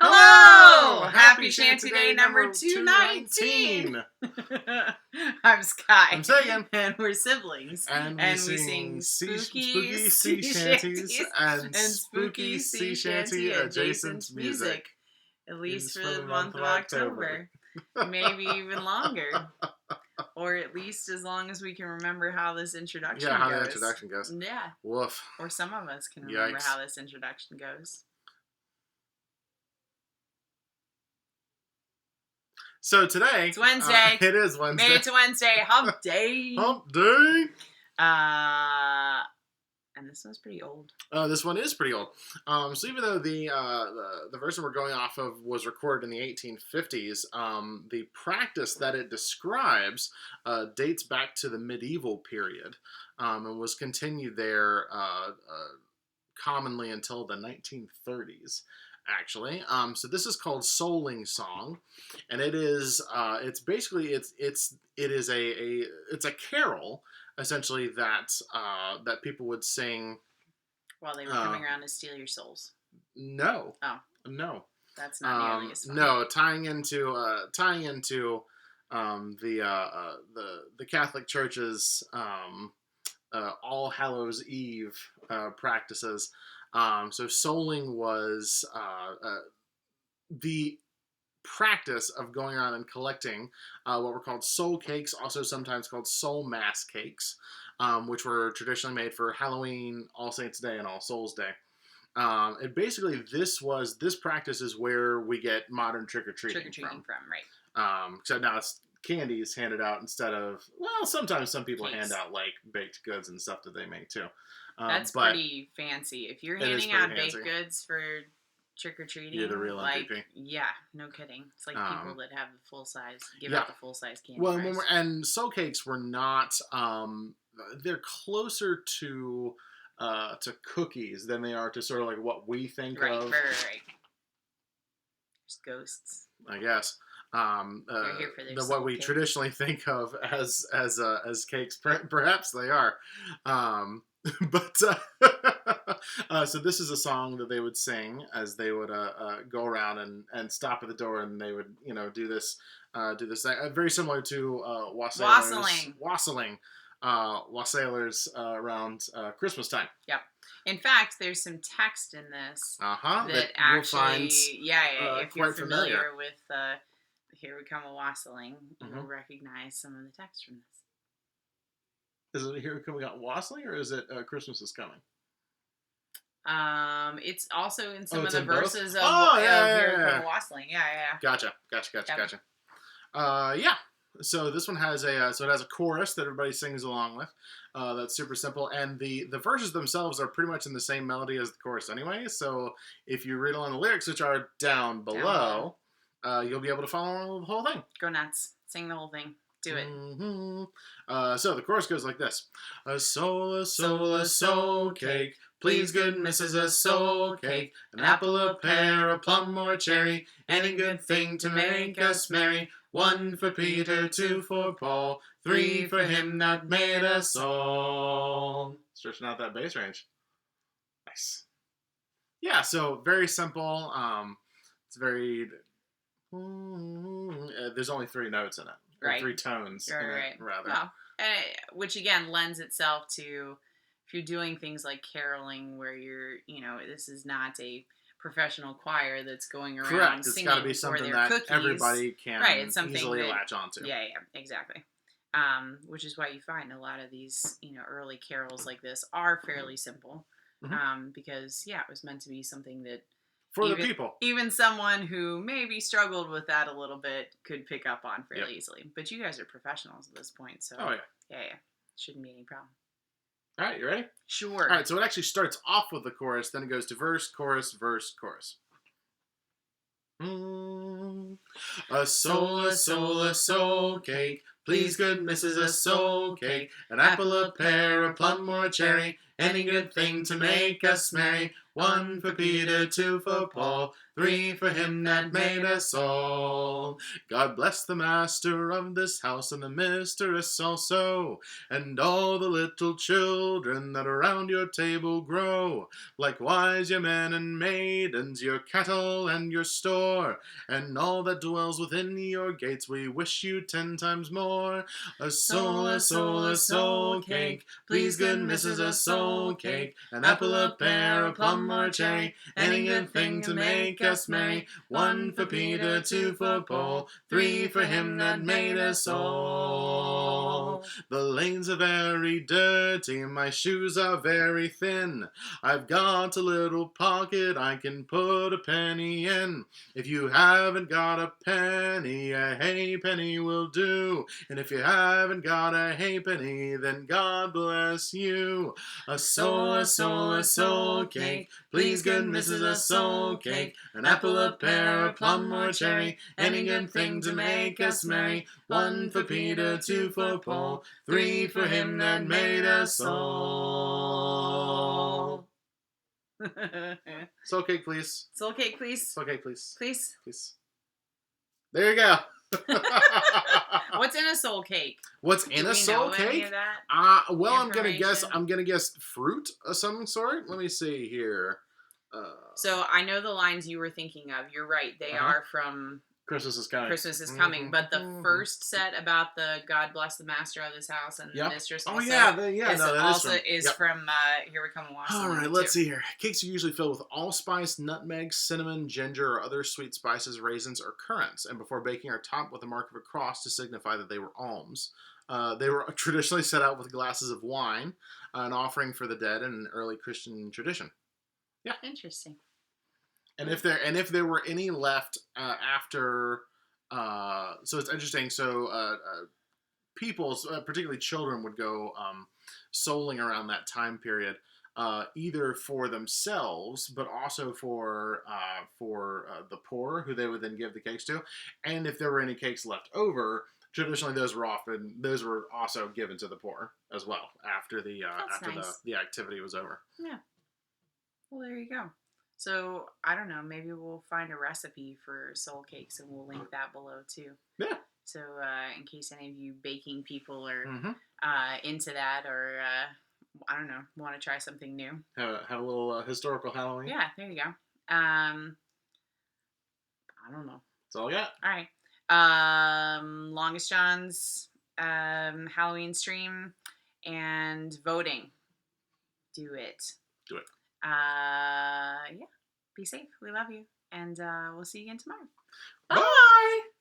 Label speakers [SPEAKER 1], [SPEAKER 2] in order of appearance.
[SPEAKER 1] Hello! Happy Shanty-Day number 219. I'm Sky.
[SPEAKER 2] I'm Sagan.
[SPEAKER 1] And we're siblings.
[SPEAKER 2] And we sing spooky sea shanties and spooky sea shanty adjacent music.
[SPEAKER 1] At least for the month of October. Maybe even longer. Or at least as long as we can remember how this introduction goes.
[SPEAKER 2] Yeah, how the introduction goes.
[SPEAKER 1] Yeah.
[SPEAKER 2] Woof.
[SPEAKER 1] Or some of us can remember how this introduction goes.
[SPEAKER 2] So today...
[SPEAKER 1] It's Wednesday.
[SPEAKER 2] It is Wednesday.
[SPEAKER 1] Made it to Wednesday. Hump day.
[SPEAKER 2] Hump day.
[SPEAKER 1] And this one's pretty old.
[SPEAKER 2] This one is pretty old. So even though the version we're going off of was recorded in the 1850s, the practice that it describes dates back to the medieval period and was continued there commonly until the 1930s. Actually, so this is called souling song, and it is it's basically it's a carol essentially that people would sing
[SPEAKER 1] while they were coming around to steal your souls.
[SPEAKER 2] No.
[SPEAKER 1] Oh.
[SPEAKER 2] No.
[SPEAKER 1] That's not nearly as fun.
[SPEAKER 2] No, tying into the Catholic Church's All Hallows Eve practices. So souling was the practice of going around and collecting what were called soul cakes, also sometimes called soul mass cakes, which were traditionally made for Halloween, All Saints Day, and All Souls Day. And basically, this practice is where we get modern trick-or-treating from,
[SPEAKER 1] right?
[SPEAKER 2] So now it's candies handed out instead of, well, sometimes some people
[SPEAKER 1] Cakes.
[SPEAKER 2] hand out like baked goods and stuff that they make too.
[SPEAKER 1] That's pretty fancy. If you're handing out baked goods for trick-or-treating,
[SPEAKER 2] you're the real
[SPEAKER 1] like,
[SPEAKER 2] MVP.
[SPEAKER 1] Yeah, no kidding. It's like people that have the full size, give
[SPEAKER 2] yeah.
[SPEAKER 1] out the full size candy.
[SPEAKER 2] Well, and soul cakes were not, they're closer to cookies than they are to sort of like what we think of.
[SPEAKER 1] Right. There's ghosts,
[SPEAKER 2] I guess.
[SPEAKER 1] They're here for their
[SPEAKER 2] what we
[SPEAKER 1] cake.
[SPEAKER 2] Traditionally think of as cakes, perhaps they are. But so this is a song that they would sing as they would go around and stop at the door, and they would do this thing, very similar to wassailing around Christmas time.
[SPEAKER 1] Yep. In fact, there's some text in this
[SPEAKER 2] that
[SPEAKER 1] actually,
[SPEAKER 2] you'll find,
[SPEAKER 1] if you're
[SPEAKER 2] quite
[SPEAKER 1] familiar with Here We Come a Wassailing, you'll recognize some of the text from this.
[SPEAKER 2] Is it Here We Come, We Got Wassailing, or is it Christmas is Coming?
[SPEAKER 1] It's also in some of
[SPEAKER 2] it's
[SPEAKER 1] the
[SPEAKER 2] in both?
[SPEAKER 1] verses of
[SPEAKER 2] Here
[SPEAKER 1] We Come a Wassailing. Yeah.
[SPEAKER 2] Gotcha. Yeah. So this one has it has a chorus that everybody sings along with. That's super simple, and the verses themselves are pretty much in the same melody as the chorus anyway. So if you read along the lyrics, which are down below, you'll be able to follow the whole thing.
[SPEAKER 1] Go nuts! Sing the whole thing. Do it.
[SPEAKER 2] Mm-hmm. So the chorus goes like this: a soul cake. Please, good missus, a soul cake. An apple, a pear, a plum, or a cherry. Any good thing to make us merry. 1 for Peter, 2 for Paul, 3 for him that made us all. Stretching out that bass range. Nice. Yeah, so very simple. It's very... there's only 3 notes in it. Right. 3 tones in it, rather.
[SPEAKER 1] Well, which, again, lends itself to... If you're doing things like caroling where you're, this is not a professional choir that's going around
[SPEAKER 2] Correct.
[SPEAKER 1] Singing
[SPEAKER 2] it's got to be something that
[SPEAKER 1] cookies.
[SPEAKER 2] Everybody can
[SPEAKER 1] it's something
[SPEAKER 2] easily latch onto.
[SPEAKER 1] Yeah, exactly. Which is why you find a lot of these, early carols like this are fairly simple. Because, it was meant to be something that
[SPEAKER 2] for the people.
[SPEAKER 1] Even someone who maybe struggled with that a little bit could pick up on fairly easily. But you guys are professionals at this point, so yeah. Shouldn't be any problem.
[SPEAKER 2] All right, you ready?
[SPEAKER 1] Sure.
[SPEAKER 2] All right, so it actually starts off with the chorus, then it goes to verse, chorus, verse, chorus. A soul cake. Please, good missus, a soul cake. An apple, a pear, a plum, or a cherry. Any good thing to make us merry. 1 for Peter, 2 for Paul, 3 for him that made us all. God bless the master of this house and the mistress also, and all the little children that around your table grow. Likewise your men and maidens, your cattle and your store, and all that dwells within your gates, we wish you 10 times more. A soul cake, please good missus, a soul cake, an apple, a pear, a plum, or a cherry, any good thing to make us merry. 1 for Peter, 2 for Paul, 3 for him that made us all. The lanes are very dirty, my shoes are very thin. I've got a little pocket I can put a penny in. If you haven't got a penny, a halfpenny will do. And if you haven't got a halfpenny, then God bless you. A soul cake, please good missus, a soul cake, an apple, a pear, a plum, or a cherry, any good thing to make us merry. 1 for Peter, 2 for Paul, 3 for him that made us all. Soul cake, please.
[SPEAKER 1] Soul cake, please.
[SPEAKER 2] Soul cake, please.
[SPEAKER 1] Please.
[SPEAKER 2] Please. There you go.
[SPEAKER 1] What's in a soul cake?
[SPEAKER 2] What's in a soul cake? Well, I'm gonna guess fruit of some sort. Let me see here.
[SPEAKER 1] So I know the lines you were thinking of. You're right. They are from
[SPEAKER 2] Christmas is Coming.
[SPEAKER 1] Christmas is Coming. But the first set about the God bless the master of this house and the mistress also is from Here We Come and Wash.
[SPEAKER 2] All right, let's see here. Cakes are usually filled with allspice, nutmeg, cinnamon, ginger, or other sweet spices, raisins, or currants, and before baking are topped with the mark of a cross to signify that they were alms. They were traditionally set out with glasses of wine, an offering for the dead in an early Christian tradition. Yeah,
[SPEAKER 1] interesting.
[SPEAKER 2] And if there were any left after, so it's interesting. So people, particularly children, would go souling around that time period, either for themselves, but also for the poor, who they would then give the cakes to. And if there were any cakes left over, traditionally those were also given to the poor as well after the activity was over.
[SPEAKER 1] Yeah. Well, there you go. So, I don't know, maybe we'll find a recipe for soul cakes and we'll link that below too.
[SPEAKER 2] Yeah.
[SPEAKER 1] So, in case any of you baking people are into that or, I don't know, want to try something new.
[SPEAKER 2] Have a little historical Halloween.
[SPEAKER 1] Yeah, there you go. I don't know.
[SPEAKER 2] That's all I got.
[SPEAKER 1] All right. Longest John's Halloween stream and voting. Do it.
[SPEAKER 2] Do it.
[SPEAKER 1] Yeah. Be safe. We love you. And we'll see you again tomorrow.
[SPEAKER 2] Bye.